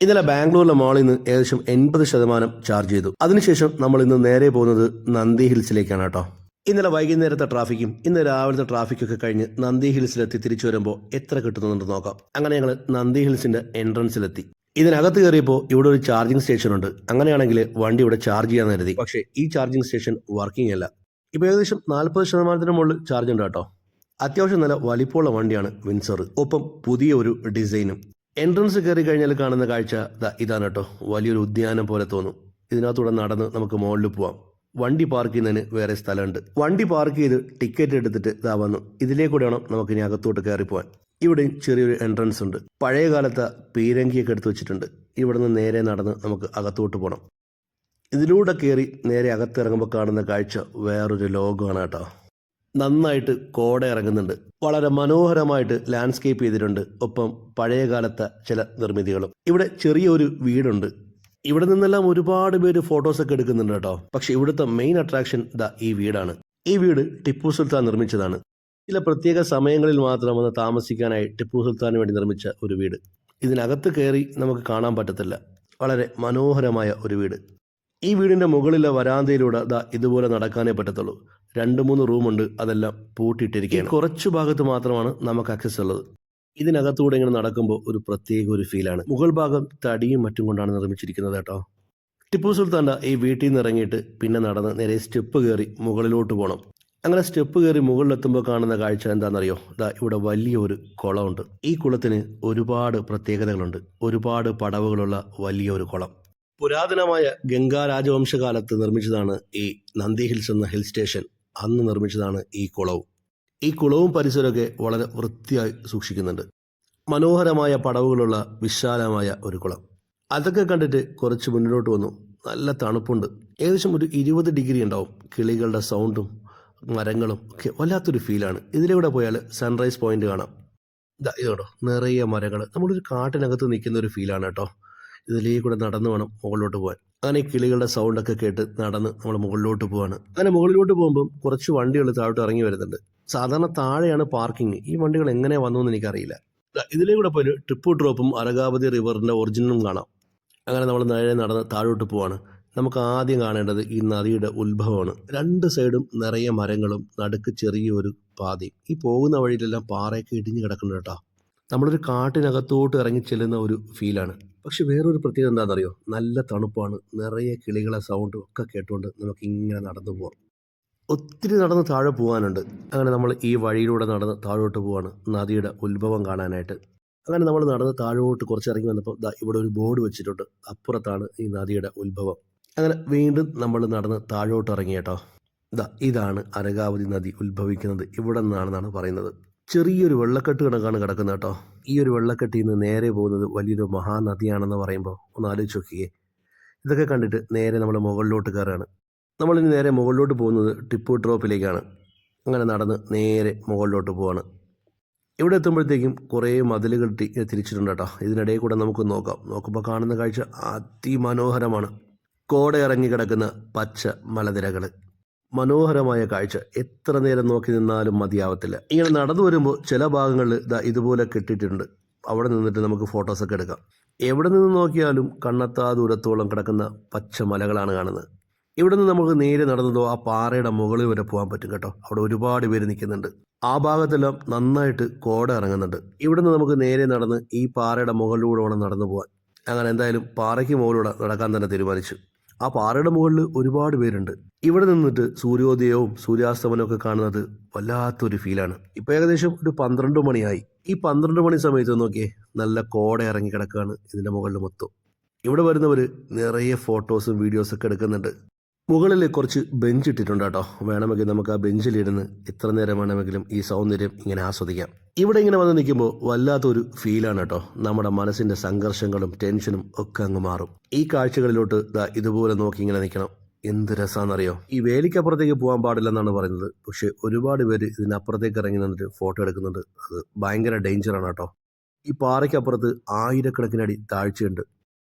ഇന്നലെ ബാംഗ്ലൂരിലെ മാളിൽ നിന്ന് ഏകദേശം 80% ചാർജ് ചെയ്തു. അതിനുശേഷം നമ്മൾ ഇന്ന് നേരെ പോകുന്നത് നന്ദി ഹിൽസിലേക്കാണ് കേട്ടോ. ഇന്നലെ വൈകുന്നേരത്തെ ട്രാഫിക്കും ഇന്ന് രാവിലത്തെ ട്രാഫിക്കൊക്കെ കഴിഞ്ഞ് നന്ദി ഹിൽസിലെത്തി തിരിച്ചു വരുമ്പോൾ എത്ര കിട്ടുന്നുണ്ട് നോക്കാം. അങ്ങനെ ഞങ്ങൾ നന്ദി ഹിൽസിന്റെ എൻട്രൻസിലെത്തി. ഇതിനകത്ത് കയറിയപ്പോൾ ഇവിടെ ഒരു ചാർജിങ് സ്റ്റേഷൻ ഉണ്ട്. അങ്ങനെയാണെങ്കിൽ വണ്ടി ഇവിടെ ചാർജ് ചെയ്യാൻ കരുതി. പക്ഷേ ഈ ചാർജിങ് സ്റ്റേഷൻ വർക്കിംഗ് അല്ല. ഇപ്പോൾ ഏകദേശം 40% മുകളിൽ ചാർജ് ഉണ്ട് കേട്ടോ. അത്യാവശ്യം നല്ല വലിപ്പമുള്ള വണ്ടിയാണ് വിൻസർ, ഒപ്പം പുതിയ ഒരു ഡിസൈനും. എൻട്രൻസ് കയറി കഴിഞ്ഞാൽ കാണുന്ന കാഴ്ച ഇതാണ് കേട്ടോ. വലിയൊരു ഉദ്യാനം പോലെ തോന്നും. ഇതിനകത്തൂടെ നടന്ന് നമുക്ക് മുകളിൽ പോവാം. വണ്ടി പാർക്ക് ചെയ്യുന്നതിന് വേറെ സ്ഥലമുണ്ട്. വണ്ടി പാർക്ക് ചെയ്ത് ടിക്കറ്റ് എടുത്തിട്ട് വന്നു. ഇതിലേക്കൂടെ വേണം നമുക്ക് ഇനി അകത്തോട്ട് കയറി പോകാൻ. ഇവിടെ ചെറിയൊരു എൻട്രൻസ് ഉണ്ട്. പഴയ കാലത്തെ പീരങ്കിയൊക്കെ എടുത്ത് വെച്ചിട്ടുണ്ട്. ഇവിടെ നിന്ന് നേരെ നടന്ന് നമുക്ക് അകത്തോട്ട് പോകണം. ഇതിലൂടെ കയറി നേരെ അകത്തിറങ്ങുമ്പോൾ കാണുന്ന കാഴ്ച വേറൊരു ലോകമാണ് കേട്ടോ. നന്നായിട്ട് കോട ഇറങ്ങുന്നുണ്ട്. വളരെ മനോഹരമായിട്ട് ലാൻഡ്സ്കേപ്പ് ചെയ്തിട്ടുണ്ട്. ഒപ്പം പഴയ കാലത്തെ ചില നിർമ്മിതികളും. ഇവിടെ ചെറിയൊരു വീടുണ്ട്. ഇവിടെ നിന്നെല്ലാം ഒരുപാട് പേര് ഫോട്ടോസൊക്കെ എടുക്കുന്നുണ്ട് കേട്ടോ. പക്ഷെ ഇവിടുത്തെ മെയിൻ അട്രാക്ഷൻ ഈ വീടാണ്. ഈ വീട് ടിപ്പു സുൽത്താൻ നിർമ്മിച്ചതാണ്. ചില പ്രത്യേക സമയങ്ങളിൽ മാത്രം വന്ന് താമസിക്കാനായി ടിപ്പു സുൽത്താന് വേണ്ടി നിർമ്മിച്ച ഒരു വീട്. ഇതിനകത്ത് കയറി നമുക്ക് കാണാൻ പറ്റത്തില്ല. വളരെ മനോഹരമായ ഒരു വീട്. ഈ വീടിൻ്റെ മുകളിലെ വരാന്തയിലൂടെ ഇതുപോലെ നടക്കാനേ പറ്റത്തുള്ളൂ. 2-3 റൂമുണ്ട്. അതെല്ലാം പൂട്ടിയിട്ടിരിക്കുകയാണ്. കുറച്ചു ഭാഗത്ത് മാത്രമാണ് നമുക്ക് ആക്സസ് ഉള്ളത്. ഇതിനകത്തൂടെ ഇങ്ങനെ നടക്കുമ്പോൾ ഒരു പ്രത്യേക ഒരു ഫീലാണ്. മുകൾ ഭാഗം തടിയും മറ്റും കൊണ്ടാണ് നിർമ്മിച്ചിരിക്കുന്നത് കേട്ടോ. ടിപ്പു സുൽത്താൻ്റെ ഈ വീട്ടിൽ നിന്ന് ഇറങ്ങിയിട്ട് പിന്നെ നടന്ന് നേരെ സ്റ്റെപ്പ് കയറി മുകളിലോട്ട് പോകണം. അങ്ങനെ സ്റ്റെപ്പ് കയറി മുകളിലെത്തുമ്പോൾ കാണുന്ന കാഴ്ച എന്താണെന്നറിയോ? ഇവിടെ വലിയൊരു കുളമുണ്ട്. ഈ കുളത്തിന് ഒരുപാട് പ്രത്യേകതകളുണ്ട്. ഒരുപാട് പടവുകളുള്ള വലിയൊരു കുളം. പുരാതനമായ ഗംഗാ രാജവംശകാലത്ത് നിർമ്മിച്ചതാണ് ഈ നന്ദി ഹിൽസ് എന്ന ഹിൽ സ്റ്റേഷൻ. അന്ന് നിർമ്മിച്ചതാണ് ഈ കുളവും. ഈ കുളവും പരിസരമൊക്കെ വളരെ വൃത്തിയായി സൂക്ഷിക്കുന്നുണ്ട്. മനോഹരമായ പടവുകളുള്ള വിശാലമായ ഒരു കുളം. അതൊക്കെ കണ്ടിട്ട് കുറച്ച് മുന്നിലോട്ട് വന്നു. നല്ല തണുപ്പുണ്ട്. ഏകദേശം ഒരു 20 ഡിഗ്രി ഉണ്ടാവും. കിളികളുടെ സൗണ്ടും മരങ്ങളും ഒക്കെ വല്ലാത്തൊരു ഫീലാണ്. ഇതിലൂടെ പോയാൽ സൺറൈസ് പോയിന്റ് കാണാം. ഇതോടോ നിറയെ മരങ്ങൾ. നമ്മളൊരു കാട്ടിനകത്ത് നിൽക്കുന്ന ഒരു ഫീലാണ് കേട്ടോ. ഇതിലേക്കൂടെ നടന്നു വേണം മുകളിലോട്ട് പോകാൻ. അങ്ങനെ കിളികളുടെ സൗണ്ടൊക്കെ കേട്ട് നടന്ന് നമ്മൾ മുകളിലോട്ട് പോവാണ്. അങ്ങനെ മുകളിലോട്ട് പോകുമ്പം കുറച്ച് വണ്ടികൾ താഴോട്ട് ഇറങ്ങി വരുന്നുണ്ട്. സാധാരണ താഴെയാണ് പാർക്കിംഗ്. ഈ വണ്ടികൾ എങ്ങനെ വന്നു എന്ന് എനിക്കറിയില്ല. ഇതിലേക്കൂടെ പോയി ട്രിപ്പ് ഡ്രോപ്പും അരകാവതി റിവറിൻ്റെ ഒറിജിനലും കാണാം. അങ്ങനെ നമ്മൾ നേരെ നടന്ന് താഴോട്ട് പോവാണ്. നമുക്ക് ആദ്യം കാണേണ്ടത് ഈ നദിയുടെ ഉത്ഭവമാണ്. 2 സൈഡും നിറയെ മരങ്ങളും നടുക്ക് ചെറിയൊരു പാതയും. ഈ പോകുന്ന വഴിയിലെല്ലാം പാറയൊക്കെ ഇടിഞ്ഞു കിടക്കുന്നുണ്ട് കേട്ടോ. നമ്മളൊരു കാട്ടിനകത്തോട്ട് ഇറങ്ങി ചെല്ലുന്ന ഒരു ഫീലാണ്. പക്ഷെ വേറൊരു പ്രത്യേകത എന്താണെന്നറിയോ? നല്ല തണുപ്പാണ്. നിറയെ കിളികളെ സൗണ്ടും ഒക്കെ കേട്ടുകൊണ്ട് നമുക്കിങ്ങനെ നടന്നു പോവാം. ഒത്തിരി നടന്ന് താഴെ പോകാനുണ്ട്. അങ്ങനെ നമ്മൾ ഈ വഴിയിലൂടെ നടന്ന് താഴോട്ട് പോവാണ് നദിയുടെ ഉത്ഭവം കാണാനായിട്ട്. അങ്ങനെ നമ്മൾ നടന്ന് താഴോട്ട് കുറച്ച് ഇറങ്ങി വന്നപ്പോൾ ഇവിടെ ഒരു ബോർഡ് വെച്ചിട്ടുണ്ട്. അപ്പുറത്താണ് ഈ നദിയുടെ ഉത്ഭവം. അങ്ങനെ വീണ്ടും നമ്മൾ നടന്ന് താഴോട്ട് ഇറങ്ങി കേട്ടോ. ഇതാണ് അരകാവതി നദി ഉത്ഭവിക്കുന്നത് ഇവിടെ നിന്നാണെന്നാണ് പറയുന്നത്. ചെറിയൊരു വെള്ളക്കെട്ട് കണക്കാണ് കിടക്കുന്നത് കേട്ടോ. ഈ ഒരു വെള്ളക്കെട്ടിൽ നിന്ന് നേരെ പോകുന്നത് വലിയൊരു മഹാനദിയാണെന്ന് പറയുമ്പോൾ ഒന്ന് ആലോചിച്ച് നോക്കിയേ. ഇതൊക്കെ കണ്ടിട്ട് നേരെ നമ്മൾ മുകളിലോട്ട് കയറുകയാണ്. നമ്മളിനി നേരെ മുകളിലോട്ട് പോകുന്നത് ടിപ്പു ഡ്രോപ്പിലേക്കാണ്. അങ്ങനെ നടന്ന് നേരെ മുകളിലോട്ട് പോവാണ്. ഇവിടെ എത്തുമ്പോഴത്തേക്കും കുറേ മതിൽ കെട്ടി തിരിച്ചിട്ടുണ്ട് കേട്ടോ. ഇതിനിടയിൽ കൂടെ നമുക്ക് നോക്കുമ്പോൾ കാണുന്ന കാഴ്ച അതിമനോഹരമാണ്. കോട ഇറങ്ങി കിടക്കുന്ന പച്ച മലനിരകൾ. മനോഹരമായ കാഴ്ച. എത്ര നേരം നോക്കി നിന്നാലും മതിയാവത്തില്ല. ഇങ്ങനെ നടന്നു വരുമ്പോൾ ചില ഭാഗങ്ങളിൽ ഇതുപോലെ കെട്ടിയിട്ടുണ്ട്. അവിടെ നിന്നിട്ട് നമുക്ക് ഫോട്ടോസൊക്കെ എടുക്കാം. എവിടെ നിന്ന് നോക്കിയാലും കണ്ണെത്താ ദൂരത്തോളം കിടക്കുന്ന പച്ച മലകളാണ് കാണുന്നത്. ഇവിടെ നിന്ന് നമുക്ക് നേരെ നടന്നതോ ആ പാറയുടെ മുകളിൽ വരെ പോകാൻ പറ്റും കേട്ടോ. അവിടെ ഒരുപാട് പേര് നിൽക്കുന്നുണ്ട്. ആ ഭാഗത്തെല്ലാം നന്നായിട്ട് കോട ഇറങ്ങുന്നുണ്ട്. ഇവിടെ നിന്ന് നമുക്ക് നേരെ നടന്ന് ഈ പാറയുടെ മുകളിലൂടെ വേണം നടന്നു പോകാൻ. അങ്ങനെ എന്തായാലും പാറയ്ക്ക് മുകളിലൂടെ നടക്കാൻ തന്നെ തീരുമാനിച്ചു. ആ പാറയുടെ മുകളിൽ ഒരുപാട് പേരുണ്ട്. ഇവിടെ നിന്നിട്ട് സൂര്യോദയവും സൂര്യാസ്തമനവും ഒക്കെ കാണുന്നത് വല്ലാത്തൊരു ഫീലാണ്. ഇപ്പം ഏകദേശം ഒരു 12 മണിയായി. ഈ 12 മണി സമയത്ത് നോക്കിയേ, നല്ല കോട ഇറങ്ങി കിടക്കുകയാണ് ഇതിൻ്റെ മുകളിൽ മൊത്തം. ഇവിടെ വരുന്നവർ നിറയെ ഫോട്ടോസും വീഡിയോസൊക്കെ എടുക്കുന്നുണ്ട്. മുകളിൽ കുറച്ച് ബെഞ്ച് ഇട്ടിട്ടുണ്ട് കേട്ടോ. വേണമെങ്കിൽ നമുക്ക് ആ ബെഞ്ചിലിരുന്ന് എത്ര നേരം വേണമെങ്കിലും ഈ സൗന്ദര്യം ഇങ്ങനെ ആസ്വദിക്കാം. ഇവിടെ ഇങ്ങനെ വന്ന് നിൽക്കുമ്പോൾ വല്ലാത്തൊരു ഫീലാണ് കേട്ടോ. നമ്മുടെ മനസ്സിൻ്റെ സംഘർഷങ്ങളും ടെൻഷനും ഒക്കെ അങ്ങ് മാറും. ഈ കാഴ്ചകളിലോട്ട് ഇതുപോലെ നോക്കി ഇങ്ങനെ നിൽക്കണം. എന്ത് രസമാണെന്നറിയോ? ഈ വേലിക്കപ്പുറത്തേക്ക് പോകാൻ പാടില്ലെന്നാണ് പറയുന്നത്. പക്ഷെ ഒരുപാട് പേര് ഇതിനപ്പുറത്തേക്ക് ഇറങ്ങി നിന്നിട്ട് ഫോട്ടോ എടുക്കുന്നുണ്ട്. അത് ഭയങ്കര ഡേഞ്ചറാണ് കേട്ടോ. ഈ പാറയ്ക്കപ്പുറത്ത് ആയിരക്കണക്കിന് അടി താഴ്ചയുണ്ട്.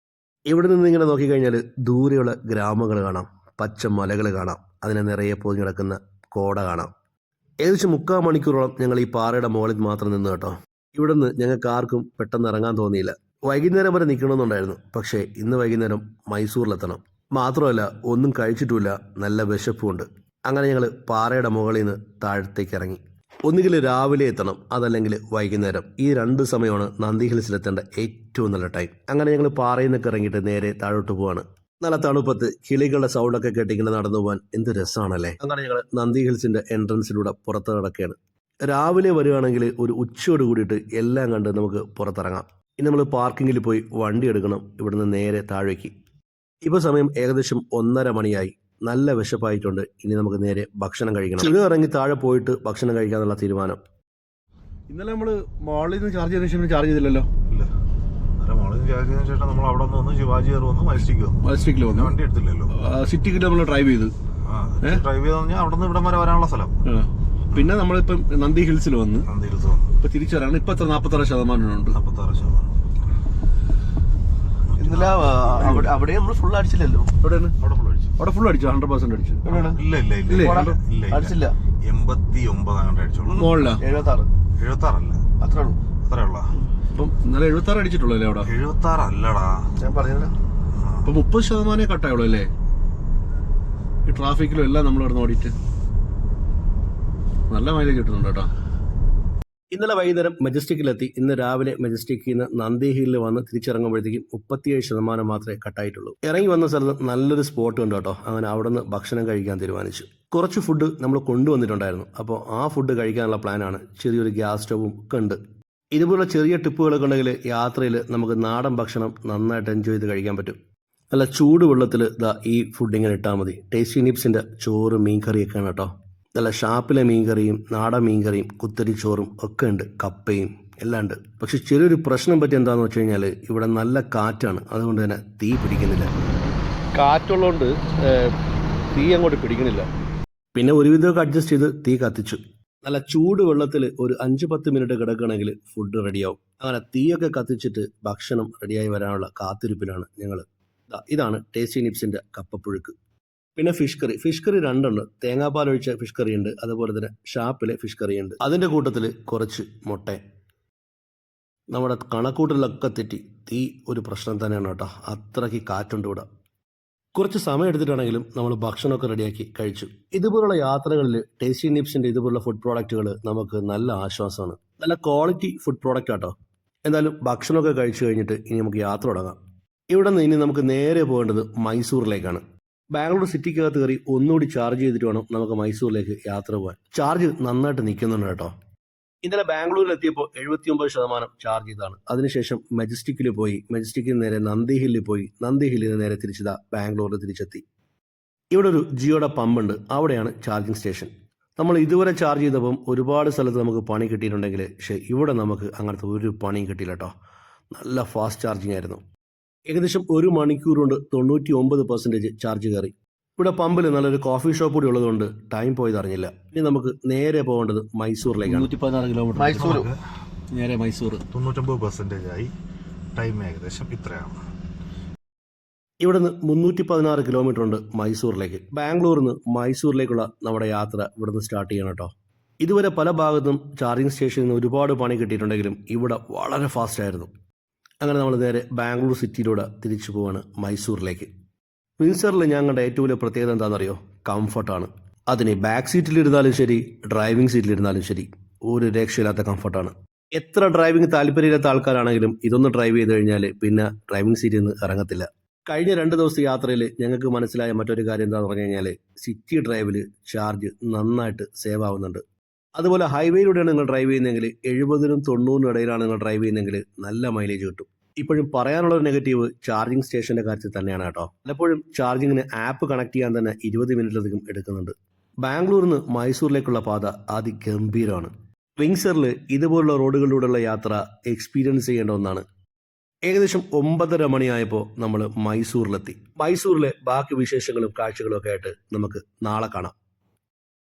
ഇവിടെ നിന്ന് ഇങ്ങനെ നോക്കിക്കഴിഞ്ഞാൽ ദൂരെയുള്ള ഗ്രാമങ്ങൾ കാണാം. പച്ച മലകൾ കാണാം. അതിനെ നിറയെ പൊതിഞ്ഞ് കിടക്കുന്ന കോട കാണാം. ഏകദേശം 3/4 മണിക്കൂറോളം ഞങ്ങൾ ഈ പാറയുടെ മുകളിൽ മാത്രം നിന്ന് കേട്ടോ. ഇവിടെ നിന്ന് ഞങ്ങൾക്ക് ആർക്കും പെട്ടെന്ന് ഇറങ്ങാൻ തോന്നിയില്ല. വൈകുന്നേരം വരെ നിൽക്കണമെന്നുണ്ടായിരുന്നു. പക്ഷേ ഇന്ന് വൈകുന്നേരം മൈസൂരിലെത്തണം. മാത്രമല്ല ഒന്നും കഴിച്ചിട്ടുമില്ല, നല്ല വിശപ്പുമുണ്ട്. അങ്ങനെ ഞങ്ങൾ പാറയുടെ മുകളിൽ നിന്ന് താഴത്തേക്ക് ഇറങ്ങി. ഒന്നുകിൽ രാവിലെ എത്തണം, അതല്ലെങ്കിൽ വൈകുന്നേരം. ഈ 2 സമയമാണ് നന്ദി ഹിൽസിലെത്തേണ്ട ഏറ്റവും നല്ല ടൈം. അങ്ങനെ ഞങ്ങൾ പാറയിൽ നിന്നൊക്കെ ഇറങ്ങിയിട്ട് നേരെ താഴോട്ട് പോവാണ്. നല്ല തണുപ്പത്ത് കിളികളുടെ സൗണ്ടൊക്കെ കേട്ടിങ്ങനെ നടന്നു പോകാൻ എന്ത് രസമാണല്ലേ. അങ്ങനെ ഞങ്ങൾ നന്ദി ഹിൽസിൻ്റെ എൻട്രൻസിലൂടെ പുറത്ത് കിടക്കുകയാണ്. രാവിലെ വരികയാണെങ്കിൽ ഒരു ഉച്ചയോട് കൂടിയിട്ട് എല്ലാം കണ്ട് നമുക്ക് പുറത്തിറങ്ങാം. ഇനി നമ്മൾ പാർക്കിങ്ങിൽ പോയി വണ്ടി എടുക്കണം ഇവിടുന്ന് നേരെ താഴേക്ക്. ഇപ്പോൾ സമയം ഏകദേശം 1:30 മണിയായി. നല്ല വിശപ്പായിട്ടുണ്ട്. ഇനി നമുക്ക് നേരെ ഭക്ഷണം കഴിക്കണം. ചുരം ഇറങ്ങി താഴെ പോയിട്ട് ഭക്ഷണം കഴിക്കാന്നുള്ള തീരുമാനം. ഇന്നലെ നമ്മൾ മോളിൽ നിന്ന് ചാർജ് ചെയ്തതിനു ശേഷം ചാർജ് ചെയ്തില്ലല്ലോ. ഇല്ല, മോളിൽ നിന്ന് ചാർജ് ചെയ്തതിനു ശേഷം നമ്മൾ അവിടെ നിന്ന് ശിവാജി വന്നു, മജിസ്ട്രിക്കിൽ വന്നു. വണ്ടി എടുത്തില്ലല്ലോ. സിറ്റിക്ക് നമ്മൾ ഡ്രൈവ് ചെയ്ത് ഡ്രൈവ് ചെയ്ത് പറഞ്ഞാൽ അവിടെ നിന്ന് ഇവിടം വരെ വരാനുള്ള സ്ഥലം. പിന്നെ നമ്മളിപ്പം നന്ദി ഹിൽസിൽ വന്ന് ഇപ്പൊ തിരിച്ചു വരാണ്. ഇപ്പൊ 46% ഉണ്ട്. 46%. ഇന്നലെ അവിടെ നമ്മൾ ഫുൾ അടിച്ചില്ലല്ലോ. അവിടെ ഫുൾ അടിച്ചു. 100% അടിച്ചു. അടിച്ചില്ല. 89 അങ്ങോട്ട് അടിച്ചോളൂ. മോളിലാ 76 അല്ല, അത്രേ ഉള്ള. അപ്പം ഇന്നലെ 76 അടിച്ചിട്ടുള്ളൂ അല്ലേ അവിടെ? 76 അല്ലടാ, ഞാൻ പറഞ്ഞില്ല. അപ്പൊ 30% കട്ടായുള്ളൂ അല്ലേ ഈ ട്രാഫിക്കിലും എല്ലാം നമ്മൾ ഇവിടെ ഓടിയിട്ട്. നല്ല മൈലേജ് കിട്ടുന്നുണ്ട് കേട്ടോ. ഇന്നലെ വൈകുന്നേരം മജസ്റ്റിക്കിലെത്തി. ഇന്ന് രാവിലെ മജസ്റ്റിക്കിൽ നിന്ന് നന്ദി ഹില്ലിൽ വന്ന് തിരിച്ചിറങ്ങുമ്പോഴത്തേക്കും 37% മാത്രമേ കട്ടായിട്ടുള്ളൂ. ഇറങ്ങി വന്ന സ്ഥലത്ത് നല്ലൊരു സ്പോട്ട് ഉണ്ട് കേട്ടോ. അങ്ങനെ അവിടെ നിന്ന് ഭക്ഷണം കഴിക്കാൻ തീരുമാനിച്ചു. കുറച്ച് ഫുഡ് നമ്മൾ കൊണ്ടുവന്നിട്ടുണ്ടായിരുന്നു. അപ്പോൾ ആ ഫുഡ് കഴിക്കാനുള്ള പ്ലാനാണ്. ചെറിയൊരു ഗ്യാസ് സ്റ്റവും ഒക്കെ ഉണ്ട്. ഇതുപോലുള്ള ചെറിയ ടിപ്പുകളൊക്കെ ഉണ്ടെങ്കിൽ യാത്രയിൽ നമുക്ക് നാടൻ ഭക്ഷണം നന്നായിട്ട് എൻജോയ് ചെയ്ത് കഴിക്കാൻ പറ്റും. നല്ല ചൂട് വെള്ളത്തിൽ ഈ ഫുഡ് ഇങ്ങനെ ഇട്ടാൽ മതി. ടേസ്റ്റി നിപ്സിൻ്റെ ചോറ് മീൻ കറിയൊക്കെയാണ് കേട്ടോ. നല്ല ഷാപ്പിലെ മീൻകറിയും നാടൻ മീൻകറിയും കുത്തരി ചോറും ഒക്കെ ഉണ്ട്, കപ്പയും എല്ലാം ഉണ്ട്. പക്ഷെ ചെറിയൊരു പ്രശ്നം പറ്റി എന്താണെന്ന് വെച്ച് കഴിഞ്ഞാൽ ഇവിടെ നല്ല കാറ്റാണ്. അതുകൊണ്ട് തന്നെ തീ പിടിക്കുന്നില്ല. കാറ്റുള്ളതുകൊണ്ട് തീ അങ്ങോട്ട് പിടിക്കണില്ല. പിന്നെ ഒരുവിധമൊക്കെ അഡ്ജസ്റ്റ് ചെയ്ത് തീ കത്തിച്ചു. നല്ല ചൂട് വെള്ളത്തിൽ ഒരു 5-10 മിനിറ്റ് കിടക്കുകയാണെങ്കിൽ ഫുഡ് റെഡിയാവും. അങ്ങനെ തീയൊക്കെ കത്തിച്ചിട്ട് ഭക്ഷണം റെഡിയായി വരാനുള്ള കാത്തിരിപ്പിലാണ് ഞങ്ങൾ. ഇതാണ് ടേസ്റ്റി നിപ്സിൻ്റെ കപ്പപ്പുഴുക്ക്. പിന്നെ ഫിഷ് കറി 2 ഉണ്ട്. തേങ്ങാപ്പാൽ ഒഴിച്ച ഫിഷ് കറി ഉണ്ട്, അതുപോലെ തന്നെ ഷാപ്പിലെ ഫിഷ് കറി ഉണ്ട്. അതിൻ്റെ കൂട്ടത്തിൽ കുറച്ച് മുട്ട. നമ്മുടെ കണക്കൂട്ടലൊക്കെ തെറ്റി. തീ ഒരു പ്രശ്നം തന്നെയാണ് കേട്ടോ. അത്രയ്ക്ക് കാറ്റുണ്ട് ഇവിടെ. കുറച്ച് സമയം എടുത്തിട്ടാണെങ്കിലും നമ്മൾ ഭക്ഷണമൊക്കെ റെഡിയാക്കി കഴിച്ചു. ഇതുപോലുള്ള യാത്രകളിൽ ടേസ്റ്റി നിപ്സിൻ്റെ ഇതുപോലുള്ള ഫുഡ് പ്രോഡക്റ്റുകൾ നമുക്ക് നല്ല ആശ്വാസമാണ്. നല്ല ക്വാളിറ്റി ഫുഡ് പ്രോഡക്റ്റ് ആട്ടോ. എന്തായാലും ഭക്ഷണമൊക്കെ കഴിച്ചു കഴിഞ്ഞിട്ട് ഇനി നമുക്ക് യാത്ര തുടങ്ങാം. ഇവിടെ നിന്ന് ഇനി നമുക്ക് നേരെ പോകേണ്ടത് മൈസൂറിലേക്കാണ്. ബാംഗ്ലൂർ സിറ്റിക്കകത്ത് കയറി ഒന്നുകൂടി ചാർജ് ചെയ്തിട്ട് വേണം നമുക്ക് മൈസൂരിലേക്ക് യാത്ര പോകാൻ. ചാർജ് നന്നായിട്ട് നിൽക്കുന്നുണ്ട് കേട്ടോ. ഇന്നലെ ബാംഗ്ലൂരിലെത്തിയപ്പോൾ 79% ചാർജ് ചെയ്താണ്. അതിനുശേഷം മജസ്റ്റിക്കിൽ പോയി. മജസ്റ്റിക്കിൽ നേരെ നന്ദി ഹില്ലിൽ പോയി. നന്ദി ഹില്ലിൽ നിന്ന് നേരെ തിരിച്ചതാ ബാംഗ്ലൂരിൽ തിരിച്ചെത്തി. ഇവിടെ ഒരു ജിയോയുടെ പമ്പുണ്ട്. അവിടെയാണ് ചാർജിങ് സ്റ്റേഷൻ. നമ്മൾ ഇതുവരെ ചാർജ് ചെയ്തപ്പം ഒരുപാട് സ്ഥലത്ത് നമുക്ക് പണി കിട്ടിയിട്ടുണ്ടെങ്കിൽ പക്ഷേ ഇവിടെ നമുക്ക് അങ്ങനത്തെ ഒരു പണിയും കിട്ടിയില്ല കേട്ടോ. നല്ല ഫാസ്റ്റ് ചാർജിങ് ആയിരുന്നു. ഏകദേശം 1 മണിക്കൂർ കൊണ്ട് 99% ചാർജ് കയറി. ഇവിടെ പമ്പിൽ നല്ലൊരു കോഫി ഷോപ്പ് കൂടി ഉള്ളതുകൊണ്ട് ടൈം പോയത് അറിഞ്ഞില്ല. ഇനി നമുക്ക് നേരെ പോകേണ്ടത് മൈസൂരിലേക്കാണ്. 116 കിലോമീറ്റർ നേരെ മൈസൂർ. 99% ആയി. ടൈം ഏകദേശം ഇത്രയാണ്. ഇവിടുന്ന് 316 കിലോമീറ്റർ ഉണ്ട് മൈസൂരിലേക്ക്. ബാംഗ്ലൂരിൽ നിന്ന് മൈസൂരിലേക്കുള്ള നമ്മുടെ യാത്ര ഇവിടുന്ന് സ്റ്റാർട്ട് ചെയ്യണം കേട്ടോ. ഇതുവരെ പല ഭാഗത്തും ചാർജിങ് സ്റ്റേഷനിൽ നിന്ന് ഒരുപാട് പണി കിട്ടിയിട്ടുണ്ടെങ്കിലും ഇവിടെ വളരെ ഫാസ്റ്റ് ആയിരുന്നു. അങ്ങനെ നമ്മൾ നേരെ ബാംഗ്ലൂർ സിറ്റിയിലൂടെ തിരിച്ചു പോവാണ് മൈസൂരിലേക്ക്. വിൻസറിൽ ഞാൻ കണ്ട ഏറ്റവും വലിയ പ്രത്യേകത എന്താണെന്നറിയോ? കംഫർട്ടാണ്. അതിന് ബാക്ക് സീറ്റിലിരുന്നാലും ശരി, ഡ്രൈവിംഗ് സീറ്റിലിരുന്നാലും ശരി, ഒരു രക്ഷയില്ലാത്ത കംഫർട്ടാണ്. എത്ര ഡ്രൈവിംഗ് താല്പര്യമില്ലാത്ത ആൾക്കാരാണെങ്കിലും ഇതൊന്ന് ഡ്രൈവ് ചെയ്ത് കഴിഞ്ഞാൽ പിന്നെ ഡ്രൈവിംഗ് സീറ്റിൽ നിന്ന് ഇറങ്ങത്തില്ല. കഴിഞ്ഞ 2 ദിവസത്തെ യാത്രയിൽ ഞങ്ങൾക്ക് മനസ്സിലായ മറ്റൊരു കാര്യം എന്താണെന്ന് പറഞ്ഞു കഴിഞ്ഞാൽ സിറ്റി ഡ്രൈവിൽ ചാർജ് നന്നായിട്ട് സേവ് ആവുന്നുണ്ട്. അതുപോലെ ഹൈവേയിലൂടെയാണ് നിങ്ങൾ ഡ്രൈവ് ചെയ്യുന്നതെങ്കിൽ 70-നും 90-നും ഇടയിലാണ് നിങ്ങൾ ഡ്രൈവ് ചെയ്യുന്നതെങ്കിൽ നല്ല മൈലേജ് കിട്ടും. ഇപ്പോഴും പറയാനുള്ള ഒരു നെഗറ്റീവ് ചാർജിങ് സ്റ്റേഷൻ്റെ കാര്യത്തിൽ തന്നെയാണ് കേട്ടോ. പലപ്പോഴും ചാർജിങ്ങിന് ആപ്പ് കണക്ട് ചെയ്യാൻ തന്നെ 20 മിനിറ്റിലധികം എടുക്കുന്നുണ്ട്. ബാംഗ്ലൂരിൽ നിന്ന് മൈസൂരിലേക്കുള്ള പാത അതിഗംഭീരമാണ്. വിൻസറിൽ ഇതുപോലുള്ള റോഡുകളിലൂടെയുള്ള യാത്ര എക്സ്പീരിയൻസ് ചെയ്യേണ്ട ഒന്നാണ്. ഏകദേശം 9:30 മണിയായപ്പോൾ നമ്മൾ മൈസൂരിലെത്തി. മൈസൂരിലെ ബാക്കി വിശേഷങ്ങളും കാഴ്ചകളും ഒക്കെ ആയിട്ട് നമുക്ക് നാളെ കാണാം.